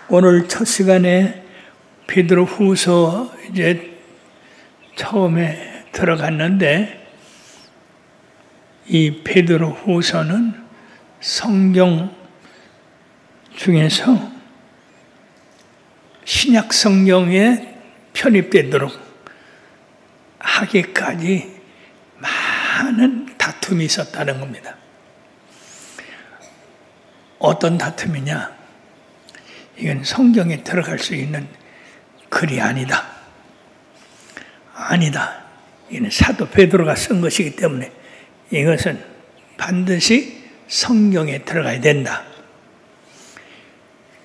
오늘 첫 시간에 베드로 후서 이제 처음에 들어갔는데, 이 베드로 후서는 성경 중에서 신약 성경에 편입되도록 하기까지 많은 다툼이 있었다는 겁니다. 어떤 다툼이냐? 이건 성경에 들어갈 수 있는 글이 아니다. 아니다. 이는 사도 베드로가 쓴 것이기 때문에 이것은 반드시 성경에 들어가야 된다.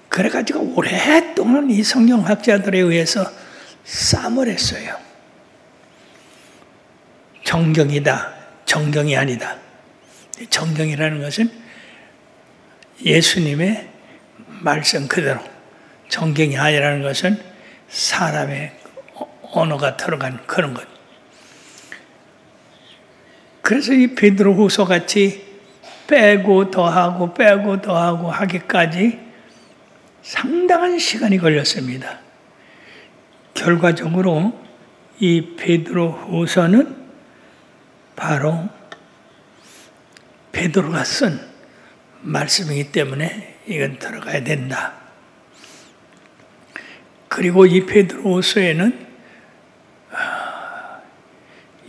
그래가지고 오랫동안 이 성경학자들에 의해서 싸움을 했어요. 정경이다, 정경이 아니다. 정경이라는 것은 예수님의 말씀 그대로, 정경이 아니라는 것은 사람의 언어가 들어간 그런 것. 그래서 이 베드로 후서 같이 빼고 더하고 하기까지 상당한 시간이 걸렸습니다. 결과적으로 이 베드로 후서는 바로 베드로가 쓴 말씀이기 때문에 이건 들어가야 된다. 그리고 이 베드로 후서에는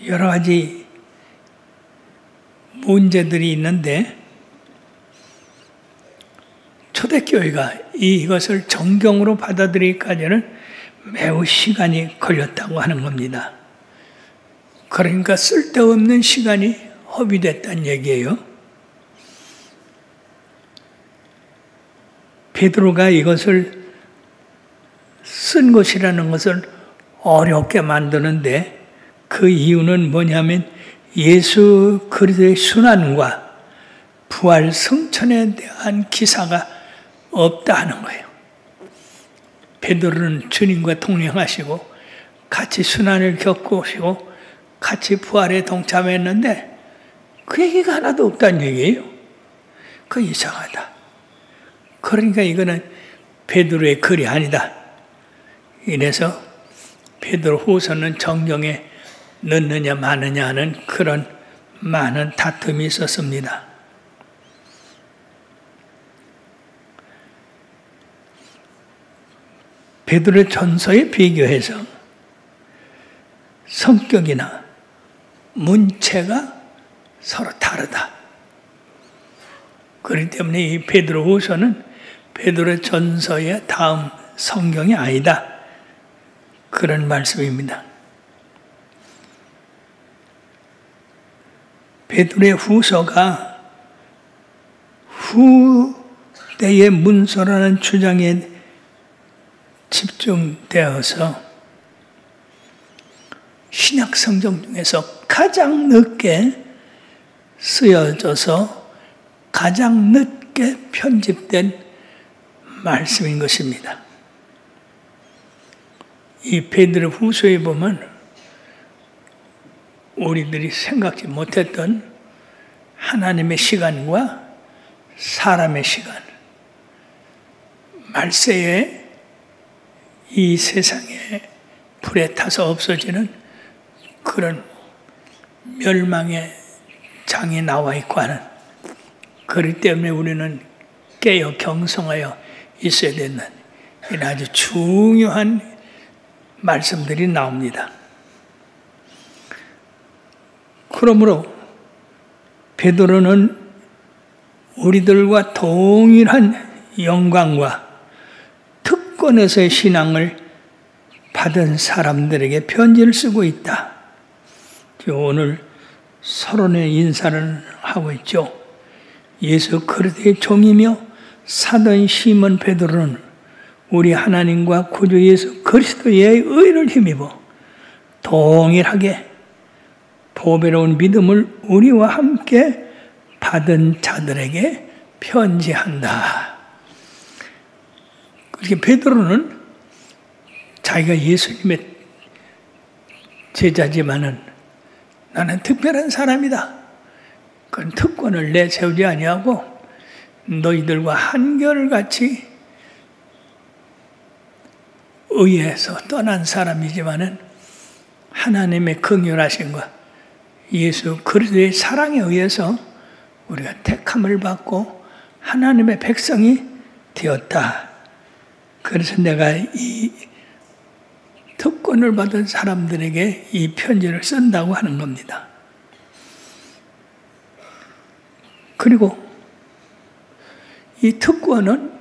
여러 가지 문제들이 있는데, 초대교회가 이것을 정경으로 받아들이기까지는 매우 시간이 걸렸다고 하는 겁니다. 그러니까 쓸데없는 시간이 허비됐다는 얘기예요. 베드로가 이것을 쓴 것이라는 것을 어렵게 만드는데, 그 이유는 뭐냐면 예수 그리스도의 순환과 부활 성천에 대한 기사가 없다 하는 거예요. 베드로는 주님과 동행하시고 같이 순환을 겪으시고 같이 부활에 동참했는데 그 얘기가 하나도 없다는 얘기예요. 그 이상하다. 그러니까 이거는 베드로의 글이 아니다. 이래서 베드로 후서는 정경에 넣느냐 마느냐 하는 그런 많은 다툼이 있었습니다. 베드로의 전서에 비교해서 성격이나 문체가 서로 다르다. 그렇기 때문에 이 베드로 후서는 베드로의 전서의 다음 성경이 아니다. 그런 말씀입니다. 베드로의 후서가 후대의 문서라는 주장에 집중되어서 신약 성경 중에서 가장 늦게 쓰여져서 가장 늦게 편집된 말씀인 것입니다. 이 베드로 후서에 보면 우리들이 생각지 못했던 하나님의 시간과 사람의 시간, 말세에 이 세상에 불에 타서 없어지는 그런 멸망의 장이 나와 있고 하는, 그렇기 때문에 우리는 깨어 경성하여 있어야 되는 이런 아주 중요한 말씀들이 나옵니다. 그러므로 베드로는 우리들과 동일한 영광과 특권에서의 신앙을 받은 사람들에게 편지를 쓰고 있다. 오늘 서론의 인사를 하고 있죠. 예수 그리스도의 종이며 사도인 시몬 베드로는 우리 하나님과 구주 예수 그리스도의 의를 힘입어 동일하게 보배로운 믿음을 우리와 함께 받은 자들에게 편지한다. 그렇게 베드로는 자기가 예수님의 제자지만은 나는 특별한 사람이다. 그런 특권을 내세우지 아니하고 너희들과 한결같이 의해서 떠난 사람이지만은 하나님의 긍휼하심과 예수 그리스도의 사랑에 의해서 우리가 택함을 받고 하나님의 백성이 되었다. 그래서 내가 이 특권을 받은 사람들에게 이 편지를 쓴다고 하는 겁니다. 그리고 이 특권은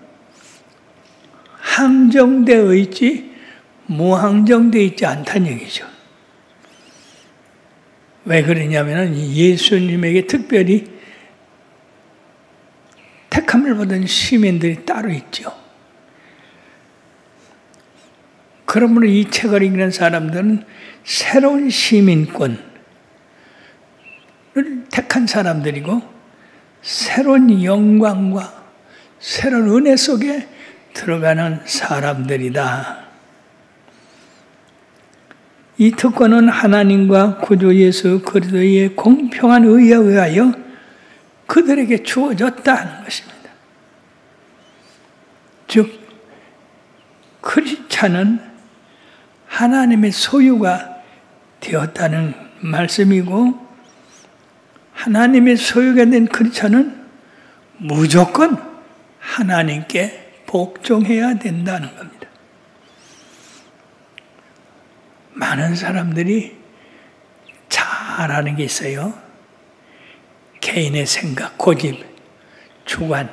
항정되어 있지 무항정되어 있지 않다는 얘기죠. 왜 그러냐면 예수님에게 특별히 택함을 받은 시민들이 따로 있죠. 그러므로 이 책을 읽는 사람들은 새로운 시민권을 택한 사람들이고 새로운 영광과 새로운 은혜 속에 들어가는 사람들이다. 이 특권은 하나님과 구주 예수 그리스도의 공평한 의에 의하여 그들에게 주어졌다는 것입니다. 즉 크리스찬은 하나님의 소유가 되었다는 말씀이고 하나님의 소유가 된 크리스찬은 무조건 하나님께 복종해야 된다는 겁니다. 많은 사람들이 잘하는 게 있어요. 개인의 생각, 고집, 주관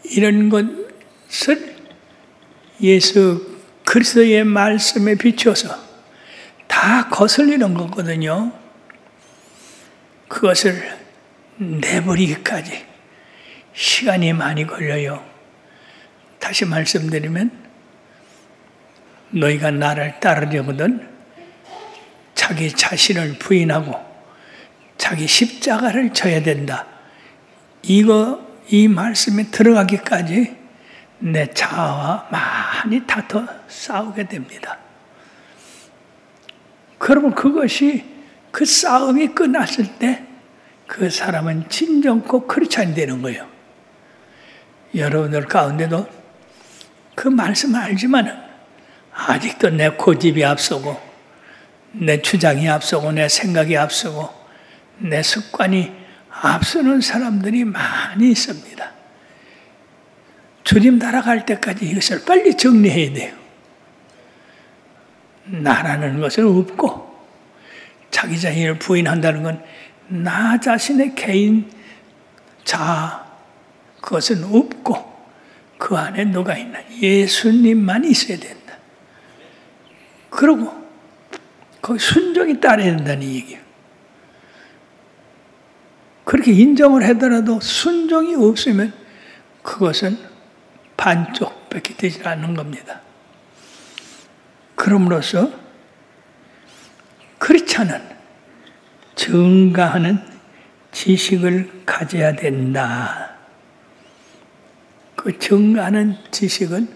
이런 것을 예수 그리스도의 말씀에 비추어서 다 거슬리는 거거든요. 그것을 내버리기까지 시간이 많이 걸려요. 다시 말씀드리면 너희가 나를 따르려거든 자기 자신을 부인하고 자기 십자가를 져야 된다. 이 말씀에 들어가기까지 내 자아와 많이 다퉈 싸우게 됩니다. 그러면 그것이 그 싸움이 끝났을 때 그 사람은 진정코 크리스찬이 되는 거예요. 여러분들 가운데도 그 말씀을 알지만 아직도 내 고집이 앞서고 내 주장이 앞서고 내 생각이 앞서고 내 습관이 앞서는 사람들이 많이 있습니다. 주님 따라갈 때까지 이것을 빨리 정리해야 돼요. 나라는 것은 없고 자기 자신을 부인한다는 건 나 자신의 개인 자아 그것은 없고 그 안에 누가 있나? 예수님만 있어야 된다. 그리고 거기 순종이 따라야 된다는 얘기예요. 그렇게 인정을 하더라도 순종이 없으면 그것은 반쪽밖에 되지 않는 겁니다. 그럼으로써 크리스찬은 증가하는 지식을 가져야 된다. 그 증가하는 지식은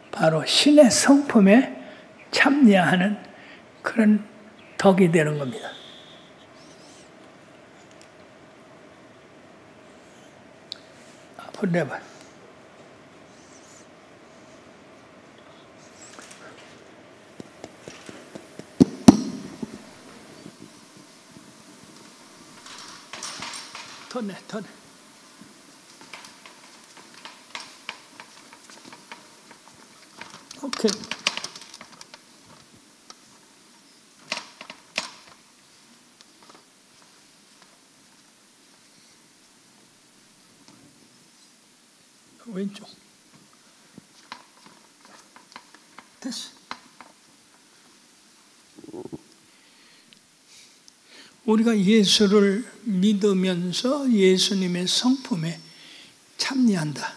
바로 신의 성품에 참여하는 그런 덕이 되는 겁니다. 앞으로 내봐. 더 내. 오케이. 왼쪽. 됐어. 우리가 예수를 믿으면서 예수님의 성품에 참여한다.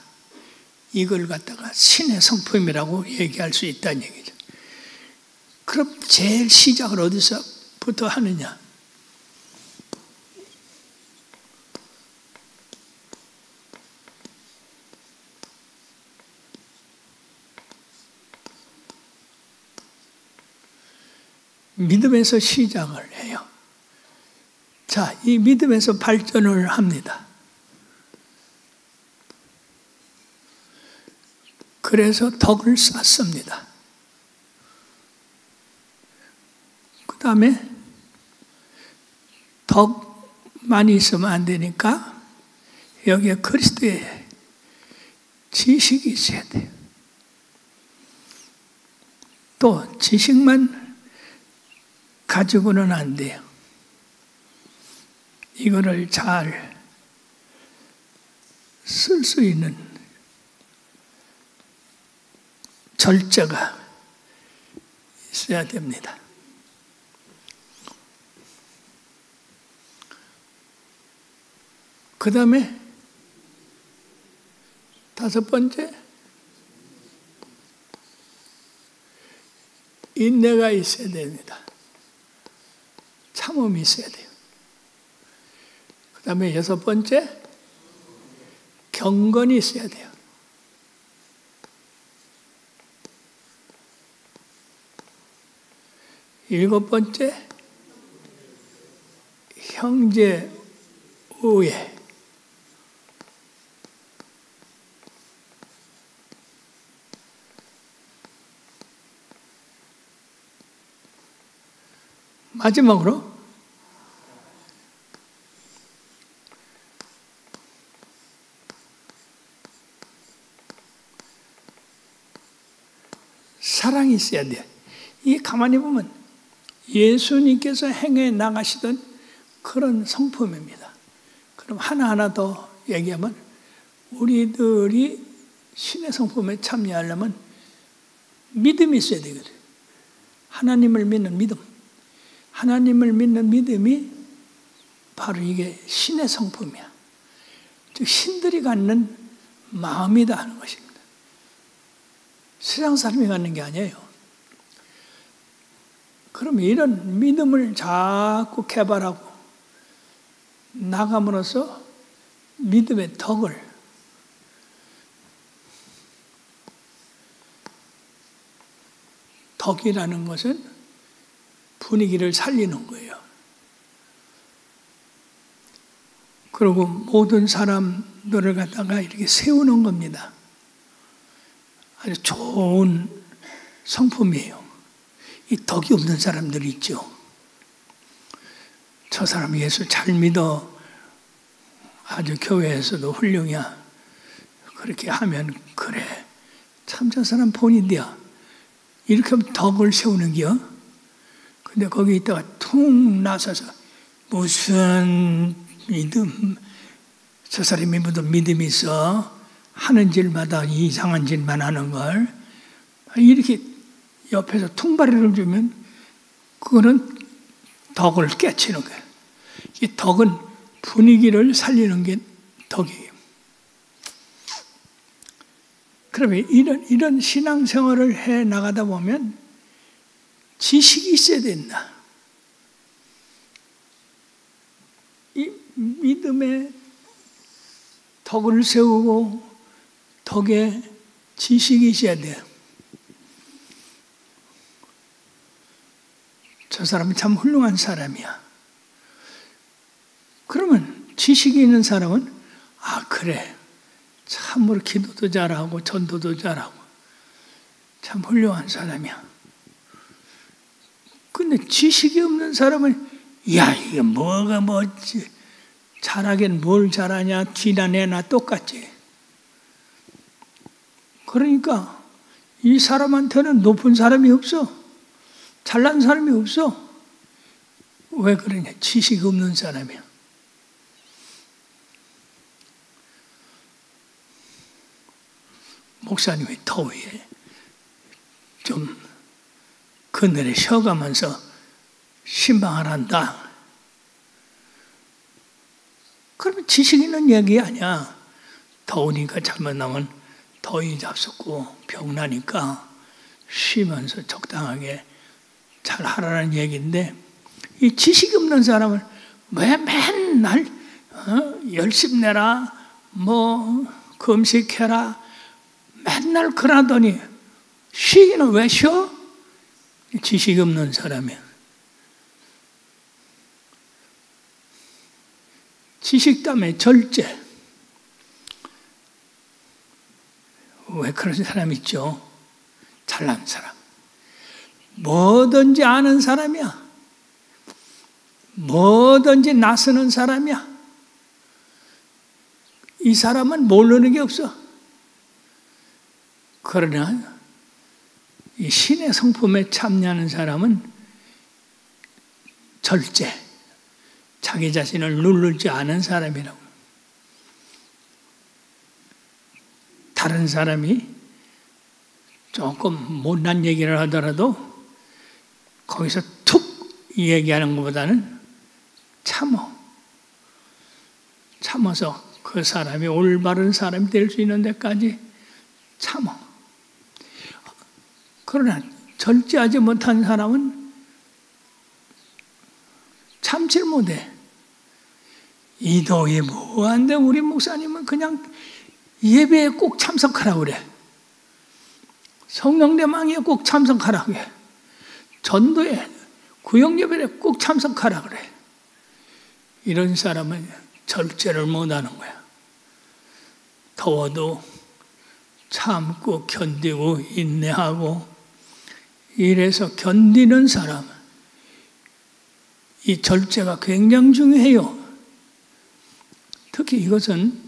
이걸 갖다가 신의 성품이라고 얘기할 수 있다는 얘기죠. 그럼 제일 시작을 어디서부터 하느냐? 믿음에서 시작을 해요. 자, 이 믿음에서 발전을 합니다. 그래서 덕을 쌓습니다. 그 다음에 덕만이 있으면 안 되니까 여기에 그리스도의 지식이 있어야 돼요. 또 지식만 가지고는 안 돼요. 이거를 잘 쓸 수 있는 절제가 있어야 됩니다. 그 다음에 다섯 번째, 인내가 있어야 됩니다. 참음이 있어야 돼요. 그 다음에 여섯 번째, 경건이 있어야 돼요. 일곱 번째, 형제 우애. 마지막으로 사랑이 있어야 돼요. 이 가만히 보면 예수님께서 행해 나가시던 그런 성품입니다. 그럼 하나하나 더 얘기하면 우리들이 신의 성품에 참여하려면 믿음이 있어야 되거든요. 하나님을 믿는 믿음. 하나님을 믿는 믿음이 바로 이게 신의 성품이야. 즉 신들이 갖는 마음이다 하는 것입니다. 세상 사람이 갖는 게 아니에요. 그러면 이런 믿음을 자꾸 개발하고 나감으로써 믿음의 덕을 덕이라는 것은 분위기를 살리는 거예요. 그리고 모든 사람들을 갖다가 이렇게 세우는 겁니다. 아주 좋은 성품이에요. 이 덕이 없는 사람들이 있죠. 저 사람 예수 잘 믿어. 아주 교회에서도 훌륭이야. 그렇게 하면 그래. 참 저 사람 본인이야. 이렇게 하면 덕을 세우는 게요. 근데 거기 있다가 퉁 나서서 무슨 믿음, 저 사람이 무슨 믿음이 있어? 하는 일마다 이상한 짓만 하는 걸 이렇게 옆에서 퉁바리를 주면 그거는 덕을 깨치는 거예요. 이 덕은 분위기를 살리는 게 덕이에요. 그러면 이런 신앙생활을 해 나가다 보면 지식이 있어야 된다. 이 믿음의 덕을 세우고 덕에 지식이 있어야 돼요. 저 사람은 참 훌륭한 사람이야. 그러면 지식이 있는 사람은 아 그래 참으로 기도도 잘하고 전도도 잘하고 참 훌륭한 사람이야. 근데 지식이 없는 사람은 야 이게 뭐가 뭐지 잘하긴 뭘 잘하냐 뒤나 내나 똑같지. 그러니까 이 사람한테는 높은 사람이 없어. 잘난 사람이 없어. 왜 그러냐? 지식이 없는 사람이야. 목사님이 더위에 좀 그늘에 쉬어가면서 신방을 한다. 그러면 지식 있는 얘기 아니야. 더우니까 잘못 나면 더위 잡숫고 병나니까 쉬면서 적당하게 잘 하라는 얘기인데 이 지식이 없는 사람은 왜 맨날 열심 내라 뭐 금식해라 맨날 그러더니 쉬기는 왜 쉬어? 지식이 없는 사람이야. 지식 때문에 절제. 왜 그런 사람 있죠? 잘난 사람. 뭐든지 아는 사람이야. 뭐든지 나서는 사람이야. 이 사람은 모르는 게 없어. 그러나 이 신의 성품에 참여하는 사람은 절제, 자기 자신을 누르지 않은 사람이라고. 다른 사람이 조금 못난 얘기를 하더라도 거기서 툭 얘기하는 것보다는 참아서 그 사람이 올바른 사람이 될 수 있는 데까지 참아. 그러나 절제하지 못한 사람은 참질 못해. 이 더위 뭐한데 우리 목사님은 그냥 예배에 꼭 참석하라고 그래. 성령대망에 꼭 참석하라고 해. 전도에 구역예배에 꼭 참석하라고 그래. 이런 사람은 절제를 못하는 거야. 더워도 참고 견디고 인내하고 이래서 견디는 사람, 이 절제가 굉장히 중요해요. 특히 이것은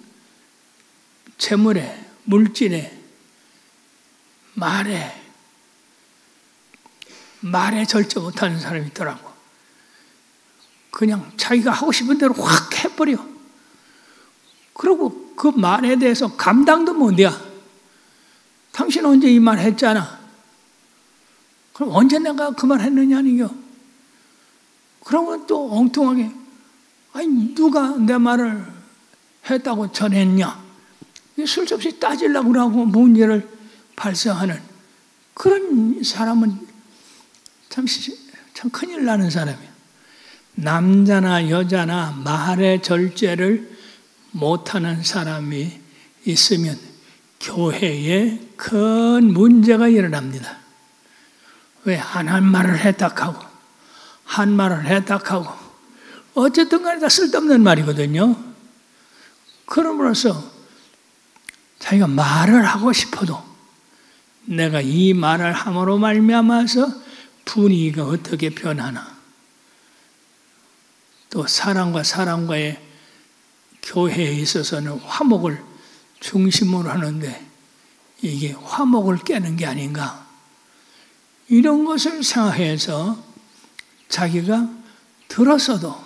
재물에, 물질에, 말에 절제 못하는 사람이 있더라고. 그냥 자기가 하고 싶은 대로 확 해버려. 그리고 그 말에 대해서 감당도 못해. 당신 언제 이 말 했잖아. 그럼 언제 내가 그 말 했느냐니요. 그러면 또 엉뚱하게 아니 누가 내 말을 했다고 전했냐. 쓸데없이 따지려고 하고 문제를 발생하는 그런 사람은 참 큰일 나는 사람이야. 남자나 여자나 말의 절제를 못하는 사람이 있으면 교회에 큰 문제가 일어납니다. 왜? 한 말을 해탁하고 한 말을 해탁하고 어쨌든 간에 다 쓸데없는 말이거든요. 그럼으로써 자기가 말을 하고 싶어도 내가 이 말을 함으로 말미암아서 분위기가 어떻게 변하나. 또 사람과 사람과의 교회에 있어서는 화목을 중심으로 하는데 이게 화목을 깨는 게 아닌가. 이런 것을 생각해서 자기가 들었어도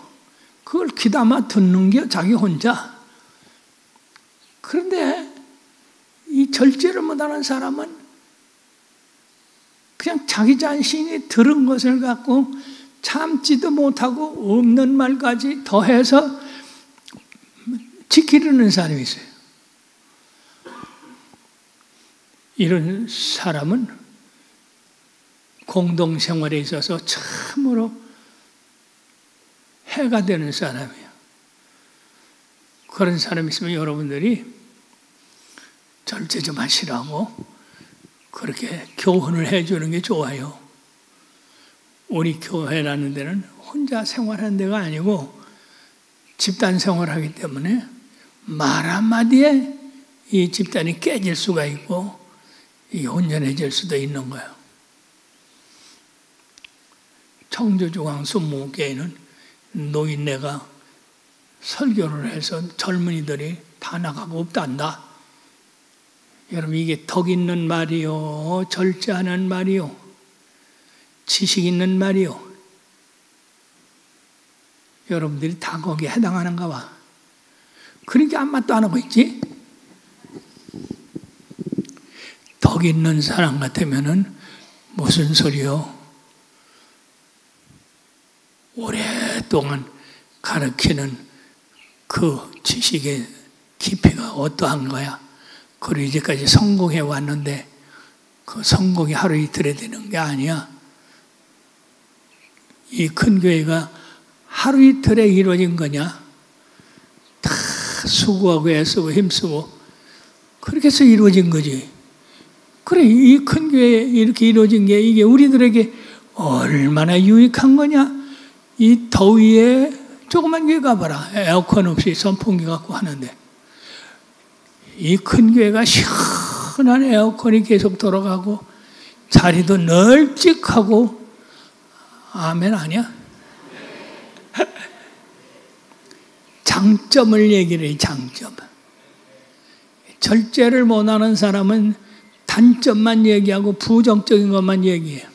그걸 귀담아 듣는 게 자기 혼자. 그런데 이 절제를 못하는 사람은 그냥 자기 자신이 들은 것을 갖고 참지도 못하고 없는 말까지 더해서 지키려는 사람이 있어요. 이런 사람은 공동생활에 있어서 참으로 해가 되는 사람이에요. 그런 사람이 있으면 여러분들이 절제 좀 하시라고 그렇게 교훈을 해주는 게 좋아요. 우리 교회라는 데는 혼자 생활하는 데가 아니고 집단 생활하기 때문에 말 한마디에 이 집단이 깨질 수가 있고 이 혼전해질 수도 있는 거예요. 청주중앙 순목교회는 노인네가 설교를 해서 젊은이들이 다 나가고 없단다. 여러분 이게 덕 있는 말이요, 절제하는 말이요, 지식 있는 말이요. 여러분들이 다 거기에 해당하는가 봐. 그러니까 아무 말도 안 하고 있지. 덕 있는 사람 같으면은 무슨 소리요? 오랫동안 가르치는 그 지식의 깊이가 어떠한 거야? 그리고 이제까지 성공해 왔는데 그 성공이 하루 이틀에 되는 게 아니야. 이 큰 교회가 하루 이틀에 이루어진 거냐? 다 수고하고 애쓰고 힘쓰고 그렇게 해서 이루어진 거지. 그래, 이 큰 교회에 이렇게 이루어진 게 이게 우리들에게 얼마나 유익한 거냐? 이 더위에 조그만 교회 가봐라. 에어컨 없이 선풍기 갖고 하는데 이 큰 교회가 시원한 에어컨이 계속 돌아가고 자리도 널찍하고 아멘 아니야? 장점을 얘기를 해. 장점. 절제를 못하는 사람은 단점만 얘기하고 부정적인 것만 얘기해요.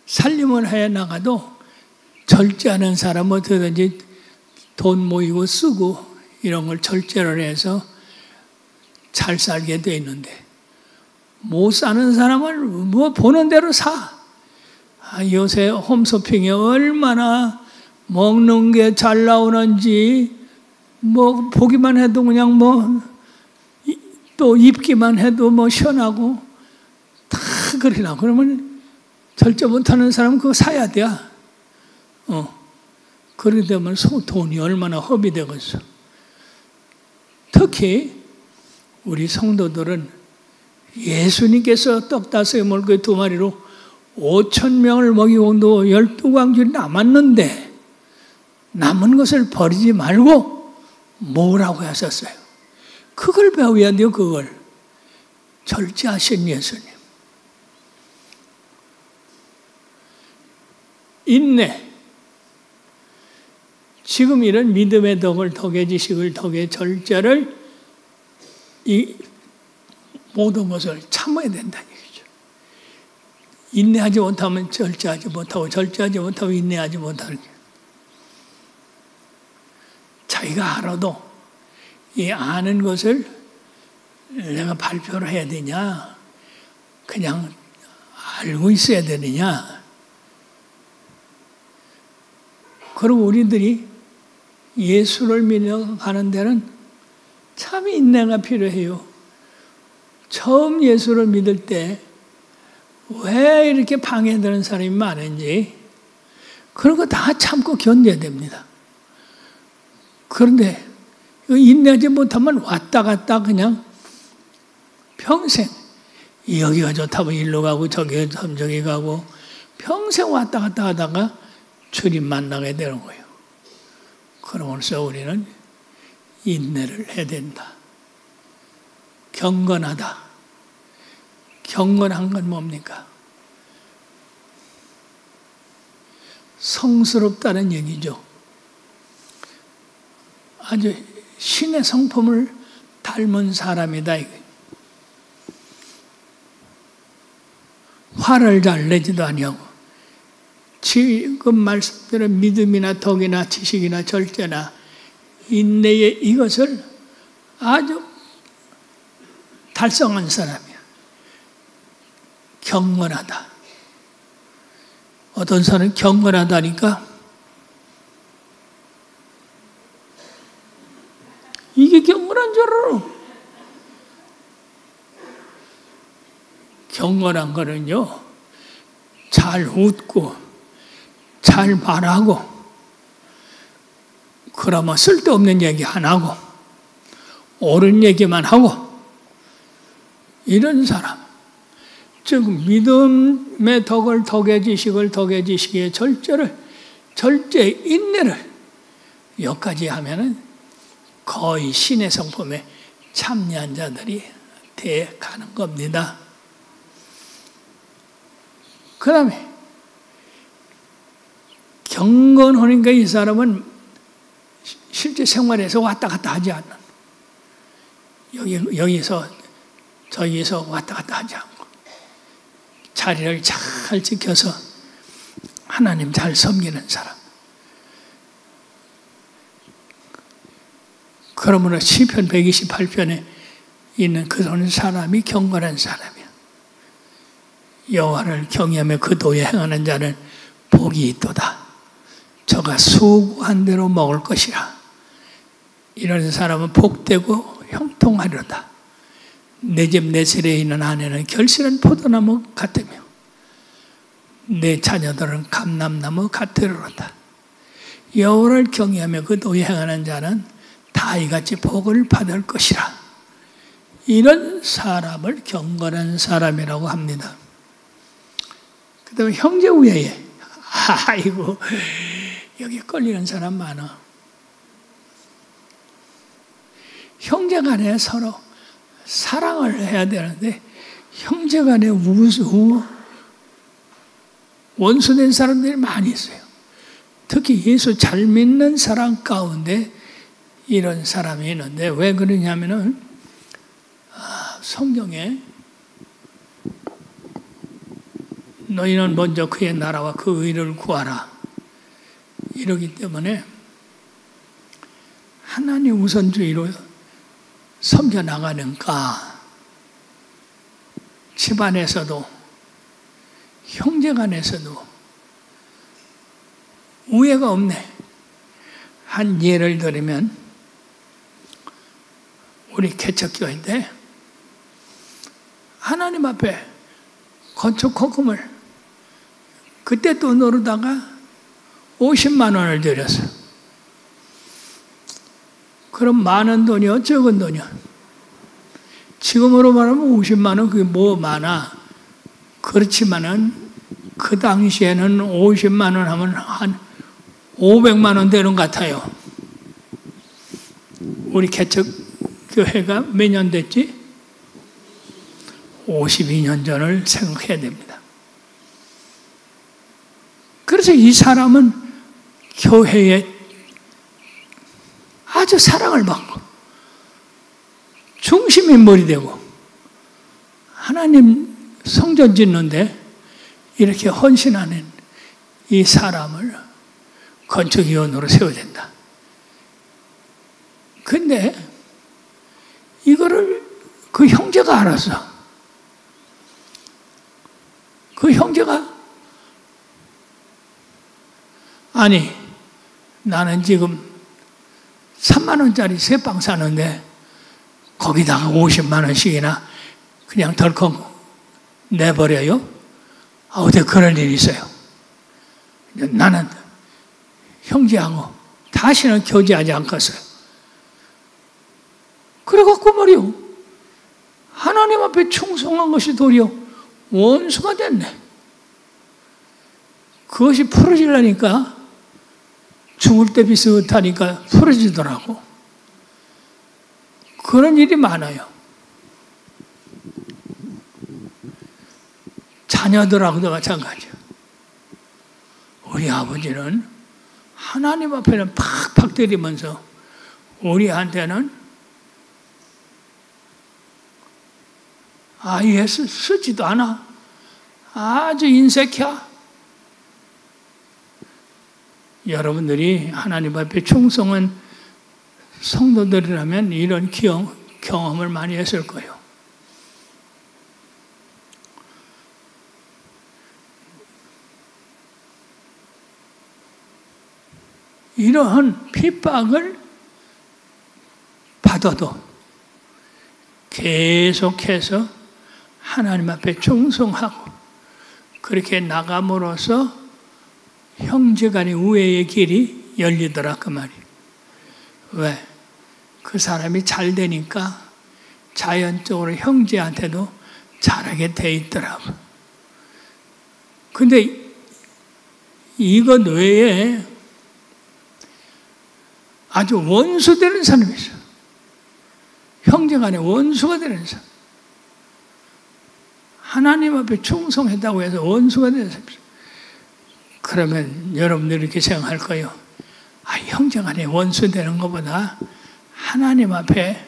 살림을 해 나가도 절제하는 사람은 어떻게든지 돈 모이고 쓰고 이런 걸 절제를 해서 잘 살게 돼 있는데, 못 사는 사람은 뭐 보는 대로 사. 요새 홈쇼핑에 얼마나 먹는 게 잘 나오는지, 뭐 보기만 해도 그냥 또 입기만 해도 시원하고 다 그러나. 그러면 절제 못하는 사람은 그거 사야 돼. 그러게 되면 돈이 얼마나 허비되겠어. 특히 우리 성도들은 예수님께서 떡 5개 물고기 2마리로 5,000명을 먹이고도 12광줄이 남았는데 남은 것을 버리지 말고 모으라고 하셨어요. 그걸 배워야 돼요. 그걸. 절제하신 예수님. 인내. 지금 이런 믿음의 덕을, 덕의 지식을, 덕의 절제를 이 모든 것을 참아야 된다는 얘기죠. 인내하지 못하면 절제하지 못하고, 절제하지 못하고 인내하지 못하는 거예요. 자기가 알아도 이 아는 것을 내가 발표를 해야 되냐, 그냥 알고 있어야 되느냐. 그리고 우리들이 예수를 믿어가는 데는 참 인내가 필요해요. 처음 예수를 믿을 때 왜 이렇게 방해되는 사람이 많은지 그런 거 다 참고 견뎌야 됩니다. 그런데 인내하지 못하면 왔다 갔다 그냥 평생 여기가 좋다고 일로 가고 저기 가고 평생 왔다 갔다 하다가 주님 만나게 되는 거예요. 그러면서 우리는 인내를 해야 된다. 경건하다. 경건한 건 뭡니까? 성스럽다는 얘기죠. 아주 신의 성품을 닮은 사람이다. 화를 잘 내지도 아니하고 지금 말씀드린 믿음이나 덕이나 지식이나 절제나 인내의 이것을 아주 달성한 사람이야. 경건하다. 어떤 사람은 경건하다니까 이게 경건한 줄 알아. 경건한 거는요, 잘 웃고 잘 말하고 그러면 쓸데없는 얘기 안 하고 옳은 얘기만 하고 이런 사람, 즉 믿음의 덕을, 덕의 지식을, 덕의 지식의 절제를, 절제 인내를 여기까지 하면은 거의 신의 성품에 참여한 자들이 돼 가는 겁니다. 그 다음에 경건하니까 이 사람은 실제 생활에서 왔다 갔다 하지 않는, 여기서 저기서 왔다 갔다 하지 않고 자리를 잘 지켜서 하나님 잘 섬기는 사람. 그러므로 시편 128편에 있는 그런 사람이 경건한 사람이야. 여호와를 경외하며 그 도에 행하는 자는 복이 있도다. 저가 수고한 대로 먹을 것이라. 이런 사람은 복되고 형통하리로다. 내 집 내 세례에 있는 아내는 결실한 포도나무 같으며 내 자녀들은 감람나무 같으리로다. 여호와를 경외하며 그 도에 행하는 자는 다 이같이 복을 받을 것이라. 이런 사람을 경건한 사람이라고 합니다. 그 다음에 형제 우애에, 아이고 여기 걸리는 사람 많아. 형제간에 서로 사랑을 해야 되는데 형제간에 원수된 사람들이 많이 있어요. 특히 예수 잘 믿는 사람 가운데 이런 사람이 있는데 왜 그러냐면은 성경에 너희는 먼저 그의 나라와 그 의를 구하라 이러기 때문에 하나님 우선주의로 섬겨나가는가 집안에서도 형제간에서도 우애가 없네. 한 예를 들면 우리 개척교회인데 하나님 앞에 건축 헌금을 그때 또 노르다가 50만 원을 드렸어요. 그럼 많은 돈이요? 적은 돈이요? 지금으로 말하면 50만 원 그게 뭐 많아. 그렇지만은 그 당시에는 50만 원 하면 한 500만 원 되는 것 같아요. 우리 개척교회가 몇 년 됐지? 52년 전을 생각해야 됩니다. 그래서 이 사람은 교회에 아주 사랑을 받고 중심인물이 되고 하나님 성전 짓는데 이렇게 헌신하는 이 사람을 건축위원으로 세워야 된다. 근데 이거를 그 형제가 알았어. 그 형제가 아니 나는 지금 3만 원짜리 새 방 사는데 거기다가 50만 원씩이나 그냥 덜컥 내버려요? 어떻게 그럴 일이 있어요? 나는 형제하고 다시는 교제하지 않겠어요. 그래갖고 말이요. 하나님 앞에 충성한 것이 도리어 원수가 됐네. 그것이 풀어지려니까 죽을 때 비슷하니까 풀어지더라고. 그런 일이 많아요. 자녀들하고도 마찬가지야. 우리 아버지는 하나님 앞에는 팍팍 때리면서 우리한테는 아예 쓰지도 않아. 아주 인색해. 여러분들이 하나님 앞에 충성한 성도들이라면 이런 경험을 많이 했을 거예요. 이러한 핍박을 받아도 계속해서 하나님 앞에 충성하고 그렇게 나감으로써 형제간의 우애의 길이 열리더라 그 말이에요. 왜? 그 사람이 잘 되니까 자연적으로 형제한테도 잘하게 돼 있더라고. 근데 이것 외에 아주 원수 되는 사람이 있어요. 형제간에 원수가 되는 사람. 하나님 앞에 충성했다고 해서 원수가 되는 사람이 있어요. 그러면 여러분들이 이렇게 생각할 거예요. 형제간에 원수 되는 것보다 하나님 앞에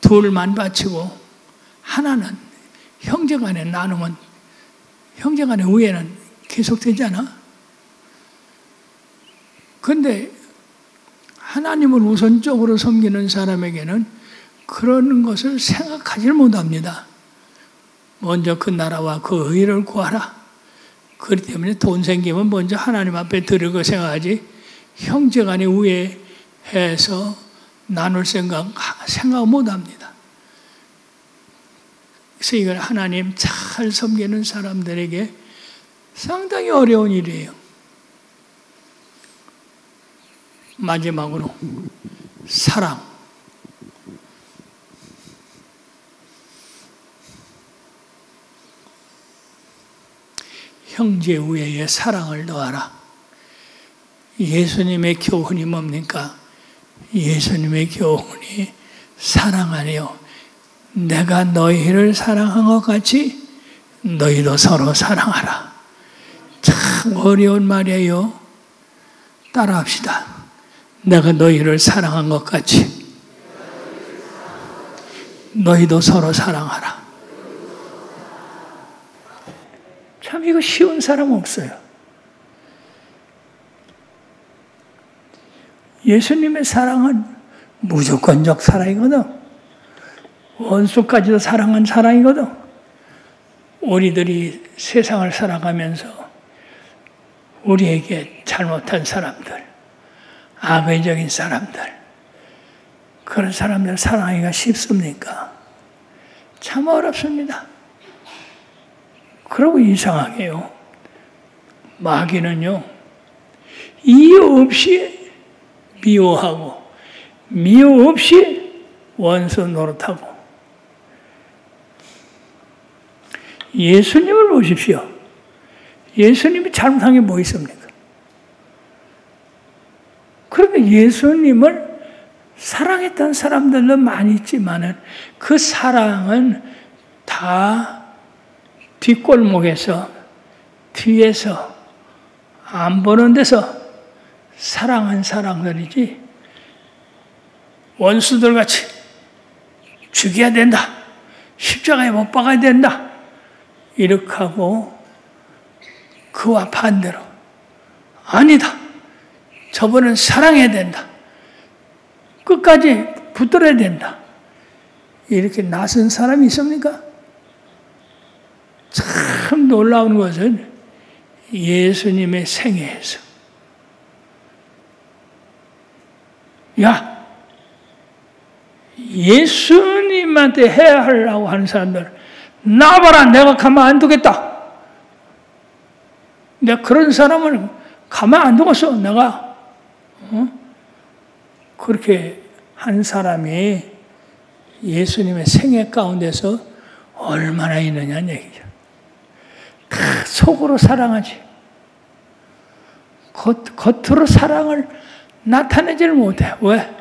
둘만 바치고 하나는 형제간에 나누면 형제간의 우애는 계속되잖아. 그런데 하나님을 우선적으로 섬기는 사람에게는 그런 것을 생각하지 못합니다. 먼저 그 나라와 그 의를 구하라. 그렇기 때문에 돈 생기면 먼저 하나님 앞에 드리고 생각하지 형제간에 우애해서 나눌 생각 못합니다. 그래서 이걸 하나님 잘 섬기는 사람들에게 상당히 어려운 일이에요. 마지막으로 사랑. 형제 우애에 사랑을 더하라. 예수님의 교훈이 뭡니까? 예수님의 교훈이 사랑하래요. 내가 너희를 사랑한 것 같이 너희도 서로 사랑하라. 참 어려운 말이에요. 따라합시다. 내가 너희를 사랑한 것 같이 너희도 서로 사랑하라. 참 이거 쉬운 사람 없어요. 예수님의 사랑은 무조건적 사랑이거든. 원수까지도 사랑한 사랑이거든. 우리들이 세상을 살아가면서 우리에게 잘못한 사람들, 악의적인 사람들, 그런 사람들 사랑하기가 쉽습니까? 참 어렵습니다. 그러고 이상하게요. 마귀는요, 이유 없이 미워하고, 미워 없이 원수 노릇하고. 예수님을 보십시오. 예수님이 잘못한 게 뭐 있습니까? 그러니까 예수님을 사랑했던 사람들도 많이 있지만은 그 사랑은 다 뒷골목에서, 뒤에서, 안 보는 데서 사랑한 사랑들이지, 원수들 같이 죽여야 된다, 십자가에 못 박아야 된다, 이렇게 하고 그와 반대로 아니다, 저분은 사랑해야 된다, 끝까지 붙들어야 된다, 이렇게 나선 사람이 있습니까? 참 놀라운 것은 예수님의 생애에서, 야, 예수님한테 해야 하려고 하는 사람들 나와봐라, 내가 가만 안 두겠다. 내가 그런 사람을 가만 안 두겠어. 내가 그렇게 한 사람이 예수님의 생애 가운데서 얼마나 있느냐는 얘기죠. 다 속으로 사랑하지. 겉으로 사랑을 나타내지를 못해. 왜?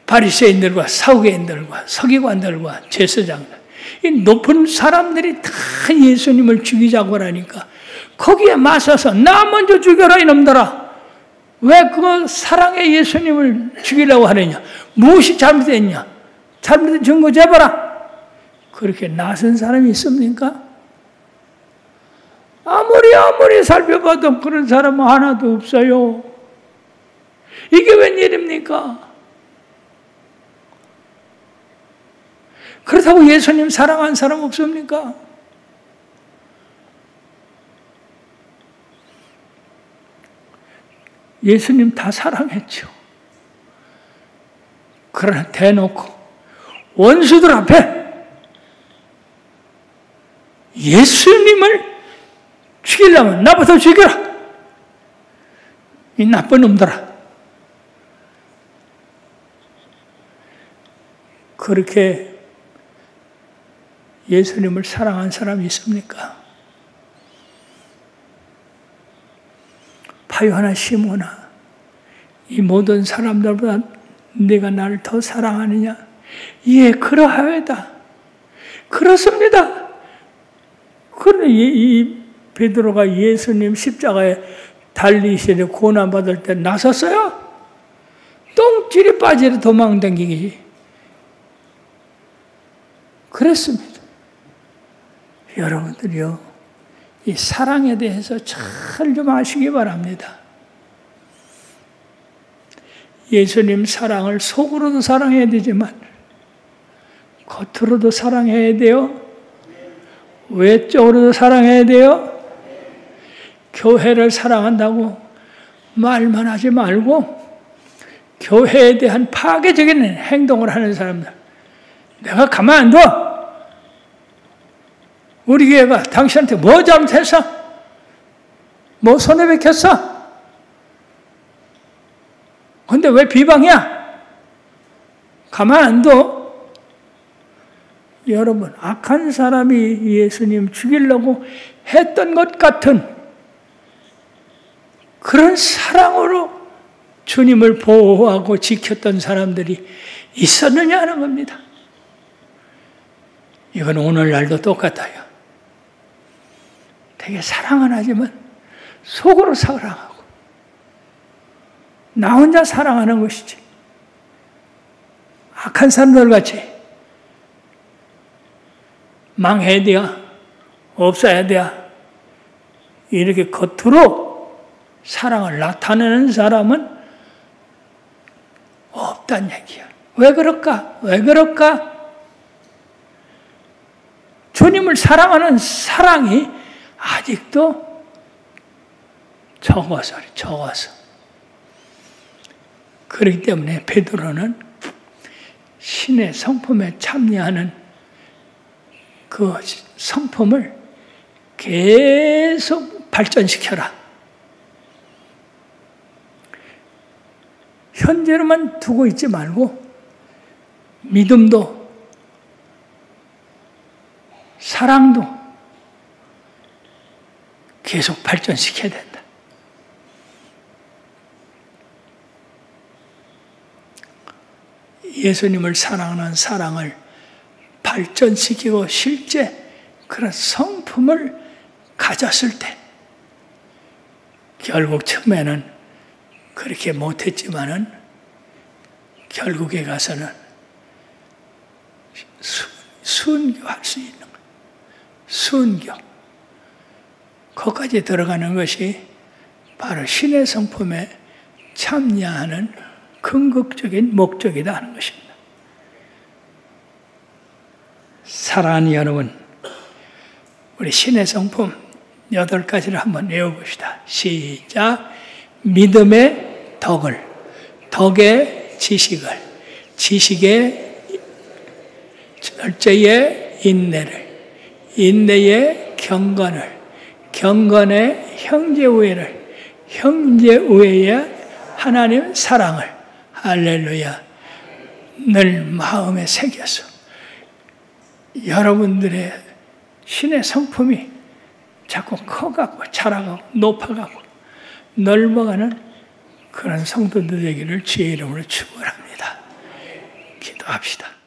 바리새인들과 사두개인들과 서기관들과 제사장들, 이 높은 사람들이 다 예수님을 죽이자고 하니까 거기에 맞서서 나 먼저 죽여라 이놈들아. 왜 그 사랑의 예수님을 죽이려고 하느냐? 무엇이 잘못됐냐? 잘못된 증거 제봐라. 그렇게 나선 사람이 있습니까? 아무리 살펴봐도 그런 사람은 하나도 없어요. 이게 웬일입니까? 그렇다고 예수님 사랑한 사람 없습니까? 예수님 다 사랑했죠. 그러나 대놓고 원수들 앞에 예수님을 죽이려면 나부터 죽여라. 이 나쁜 놈들아. 그렇게 예수님을 사랑한 사람이 있습니까? 바요하나 시모나, 이 모든 사람들보다 네가 나를 더 사랑하느냐? 예, 그러하여다. 그렇습니다. 그런데 이 베드로가 예수님 십자가에 달리시되 고난받을 때 나섰어요? 똥줄이 빠지려 도망다니기. 그랬습니다. 여러분들이요, 이 사랑에 대해서 잘 좀 아시기 바랍니다. 예수님 사랑을 속으로도 사랑해야 되지만 겉으로도 사랑해야 돼요. 외적으로도 사랑해야 돼요. 교회를 사랑한다고 말만 하지 말고 교회에 대한 파괴적인 행동을 하는 사람들, 내가 가만 안 둬. 우리 교회가 당신한테 뭐 잘못했어? 뭐 손해배켰어? 근데 왜 비방이야? 가만 안 둬. 여러분, 악한 사람이 예수님 죽이려고 했던 것 같은 그런 사랑으로 주님을 보호하고 지켰던 사람들이 있었느냐 하는 겁니다. 이건 오늘날도 똑같아요. 되게 사랑은 하지만 속으로 사랑하고 나 혼자 사랑하는 것이지. 악한 사람들 같이 망해야 돼야, 없어야 돼야, 이렇게 겉으로 사랑을 나타내는 사람은 없다는 얘기야. 왜 그럴까? 왜 그럴까? 주님을 사랑하는 사랑이 아직도 적어서. 그렇기 때문에 베드로는 신의 성품에 참여하는 그 성품을 계속 발전시켜라. 현재로만 두고 있지 말고 믿음도 사랑도 계속 발전시켜야 된다. 예수님을 사랑하는 사랑을 발전시키고 실제 그런 성품을 가졌을 때 결국 처음에는 그렇게 못했지만은 결국에 가서는 순교할 수 있는 거예요. 순교. 거기까지 들어가는 것이 바로 신의 성품에 참여하는 궁극적인 목적이다 하는 것입니다. 사랑하는 여러분, 우리 신의 성품 8가지를 한번 외워봅시다. 시작. 믿음의 덕을, 덕의 지식을, 지식의 절제의 인내를, 인내의 경건을, 경건의 형제우애를, 형제우애의 하나님 사랑을, 할렐루야, 늘 마음에 새겨서 여러분들의 신의 성품이 자꾸 커가고 자라가고 높아가고 넓어가는 그런 성도들 되기를 주의 이름으로 축원합니다. 기도합시다.